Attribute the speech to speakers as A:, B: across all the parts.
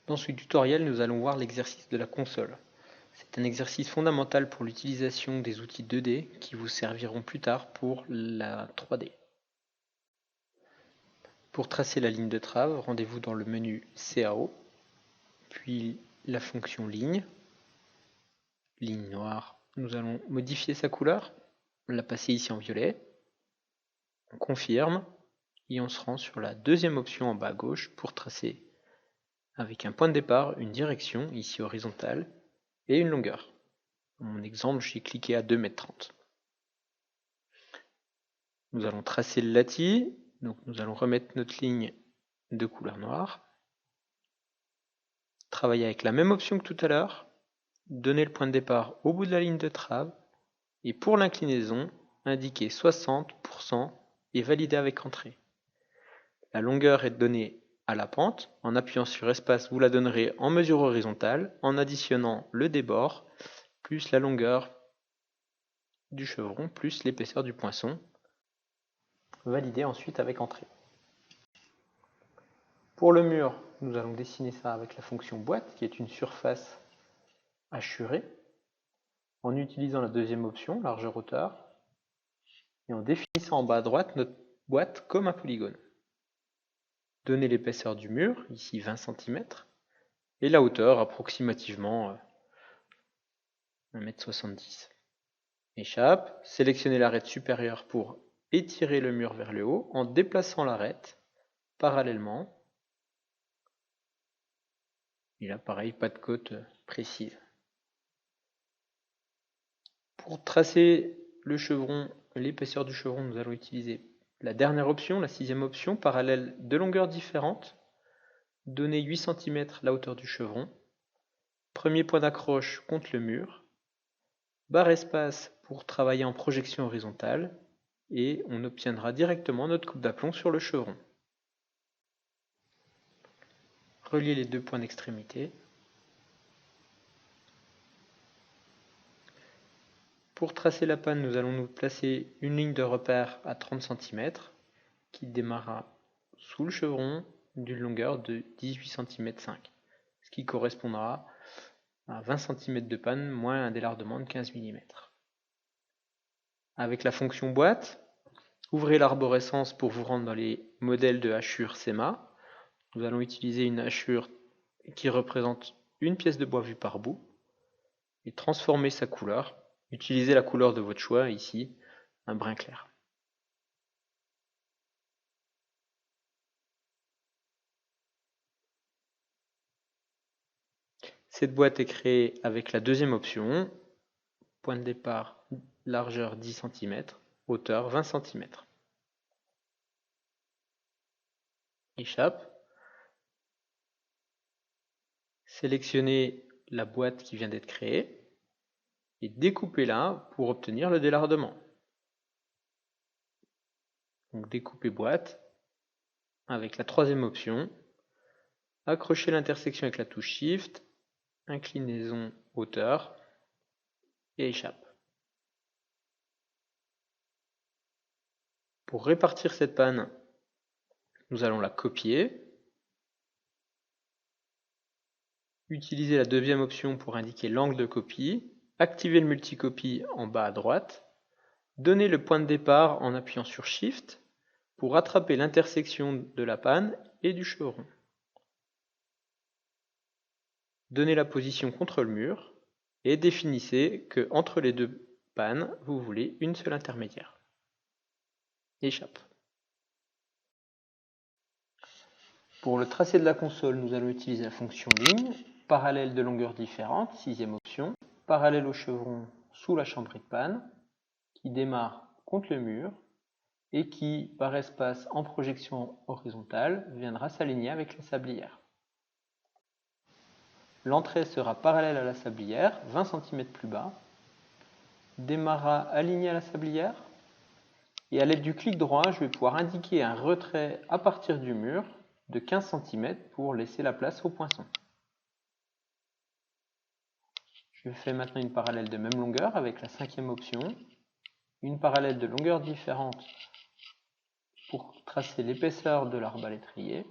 A: Dans ce tutoriel, nous allons voir l'exercice de la console. C'est un exercice fondamental pour l'utilisation des outils 2D qui vous serviront plus tard pour la 3D. Pour tracer la ligne de trave, rendez-vous dans le menu CAO, puis la fonction ligne noire. Nous allons modifier sa couleur, la passer ici en violet, on confirme et on se rend sur la deuxième option en bas à gauche pour tracer avec un point de départ, une direction, ici horizontale, et une longueur. Dans mon exemple, j'ai cliqué à 2,30 m. Nous allons tracer le latis, donc nous allons remettre notre ligne de couleur noire, travailler avec la même option que tout à l'heure, donner le point de départ au bout de la ligne de trave, et pour l'inclinaison, indiquer 60% et valider avec entrée. La longueur est donnée à la pente. En appuyant sur espace, vous la donnerez en mesure horizontale en additionnant le débord plus la longueur du chevron plus l'épaisseur du poinçon. Valider ensuite avec entrée. Pour le mur, nous allons dessiner ça avec la fonction boîte qui est une surface hachurée en utilisant la deuxième option, largeur hauteur, et en définissant en bas à droite notre boîte comme un polygone. Donner l'épaisseur du mur, ici 20 cm, et la hauteur approximativement 1,70 m. Échappe, sélectionnez l'arête supérieure pour étirer le mur vers le haut en déplaçant l'arête parallèlement. Et là pareil, pas de côte précise. Pour tracer le chevron, l'épaisseur du chevron, nous allons utiliser la dernière option, la sixième option, parallèle de longueurs différentes. Donner 8 cm la hauteur du chevron. Premier point d'accroche contre le mur. Barre espace pour travailler en projection horizontale. Et on obtiendra directement notre coupe d'aplomb sur le chevron. Relier les deux points d'extrémité. Pour tracer la panne, nous allons nous placer une ligne de repère à 30 cm qui démarrera sous le chevron d'une longueur de 18 cm 5, ce qui correspondra à 20 cm de panne moins un délardement de 15 mm. Avec la fonction boîte, ouvrez l'arborescence pour vous rendre dans les modèles de hachure SEMA. Nous allons utiliser une hachure qui représente une pièce de bois vue par bout et transformer sa couleur. Utilisez la couleur de votre choix, ici un brun clair. Cette boîte est créée avec la deuxième option, point de départ largeur 10 cm, hauteur 20 cm. Échappe. Sélectionnez la boîte qui vient d'être créée et découpez-la pour obtenir le délardement. Donc découpez boîte avec la troisième option, accrochez l'intersection avec la touche Shift, inclinaison hauteur et échappe. Pour répartir cette panne, nous allons la copier, utiliser la deuxième option pour indiquer l'angle de copie, activer le multicopie en bas à droite, donner le point de départ en appuyant sur Shift pour attraper l'intersection de la panne et du chevron. Donnez la position contre le mur et définissez que entre les deux pannes, vous voulez une seule intermédiaire. Échappe. Pour le tracé de la console, nous allons utiliser la fonction ligne, parallèle de longueurs différentes, sixième option, parallèle au chevron sous la chambrée de panne, qui démarre contre le mur et qui, par espace en projection horizontale, viendra s'aligner avec la sablière. L'entrée sera parallèle à la sablière, 20 cm plus bas, démarrera aligné à la sablière, et à l'aide du clic droit, je vais pouvoir indiquer un retrait à partir du mur de 15 cm pour laisser la place au poinçon. Je fais maintenant une parallèle de même longueur avec la cinquième option, une parallèle de longueur différente pour tracer l'épaisseur de l'arbalétrier.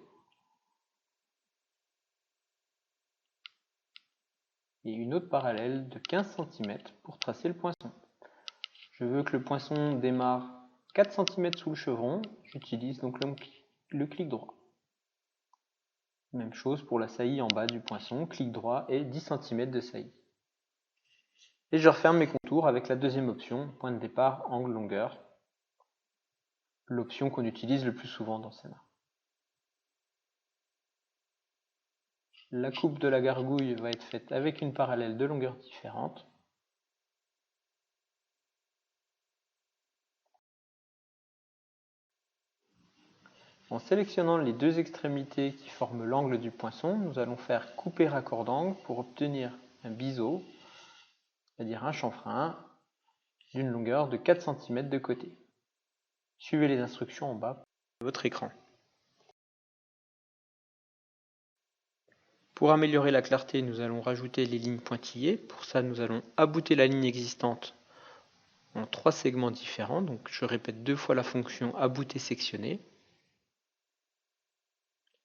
A: et une autre parallèle de 15 cm pour tracer le poinçon. Je veux que le poinçon démarre 4 cm sous le chevron, j'utilise donc le clic droit. Même chose pour la saillie en bas du poinçon, clic droit et 10 cm de saillie. Et je referme mes contours avec la deuxième option, point de départ, angle, longueur, l'option qu'on utilise le plus souvent dans SEMA. La coupe de la gargouille va être faite avec une parallèle de longueur différente. En sélectionnant les deux extrémités qui forment l'angle du poinçon, nous allons faire couper raccord d'angle pour obtenir un biseau, c'est-à-dire un chanfrein, d'une longueur de 4 cm de côté. Suivez les instructions en bas de votre écran. Pour améliorer la clarté, nous allons rajouter les lignes pointillées. Pour ça, nous allons abouter la ligne existante en 3 segments différents. Donc, je répète 2 fois la fonction abouter sectionner,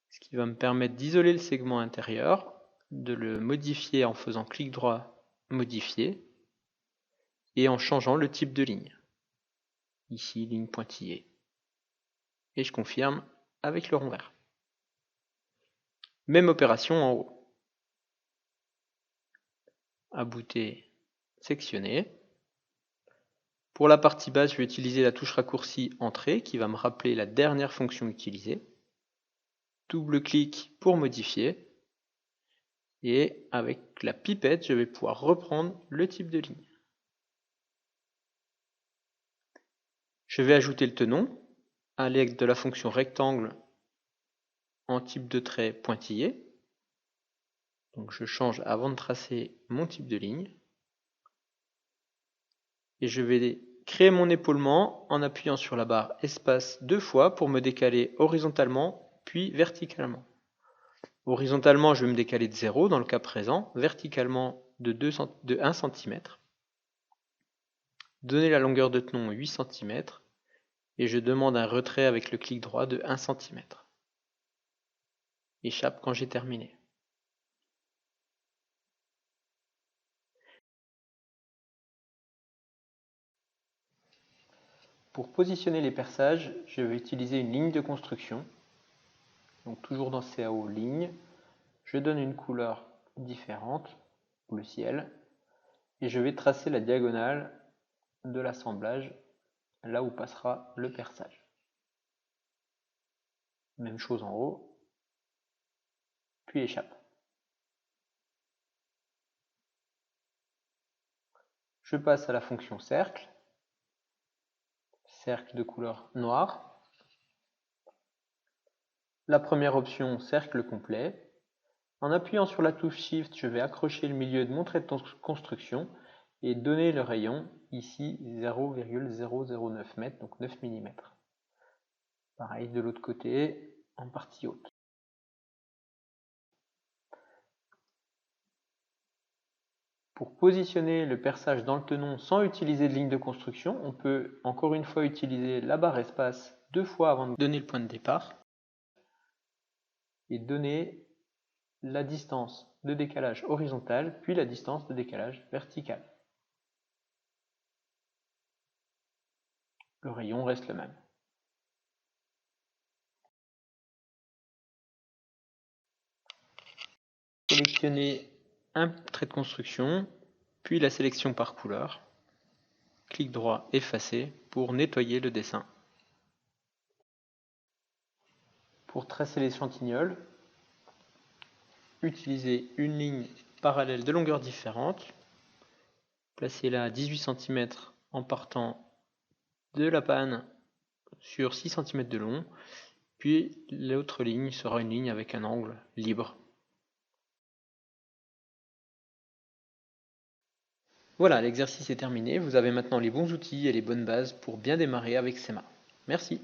A: ce qui va me permettre d'isoler le segment intérieur, de le modifier en faisant clic droit, modifier, et en changeant le type de ligne. Ici, ligne pointillée. Et je confirme avec le rond vert. Même opération en haut. Abouter, sectionner. Pour la partie basse, je vais utiliser la touche raccourci Entrée qui va me rappeler la dernière fonction utilisée. Double-clic pour modifier. Et avec la pipette, je vais pouvoir reprendre le type de ligne. Je vais ajouter le tenon à l'aide de la fonction rectangle en type de trait pointillé. Donc je change avant de tracer mon type de ligne. Et je vais créer mon épaulement en appuyant sur la barre espace 2 fois pour me décaler horizontalement puis verticalement. Horizontalement, je vais me décaler de 0 dans le cas présent, verticalement de 1 cm. Donner la longueur de tenon 8 cm et je demande un retrait avec le clic droit de 1 cm. Échappe quand j'ai terminé. Pour positionner les perçages, je vais utiliser une ligne de construction. Donc toujours dans CAO ligne, je donne une couleur différente, bleu ciel, et je vais tracer la diagonale de l'assemblage, là où passera le perçage. Même chose en haut, puis échappe. Je passe à la fonction cercle, cercle de couleur noire. La première option, cercle complet. En appuyant sur la touche Shift, je vais accrocher le milieu de mon trait de construction et donner le rayon, ici 0,009 m, donc 9 mm. Pareil de l'autre côté, en partie haute. Pour positionner le perçage dans le tenon sans utiliser de ligne de construction, on peut encore une fois utiliser la barre espace 2 fois avant de donner le point de départ et donner la distance de décalage horizontale puis la distance de décalage verticale. Le rayon reste le même. Sélectionnez un trait de construction, puis la sélection par couleur. Clic droit, effacer pour nettoyer le dessin. Pour tracer les chantignols, utilisez une ligne parallèle de longueur différente. Placez-la à 18 cm en partant de la panne sur 6 cm de long, puis l'autre ligne sera une ligne avec un angle libre. Voilà, l'exercice est terminé, vous avez maintenant les bons outils et les bonnes bases pour bien démarrer avec SEMA. Merci.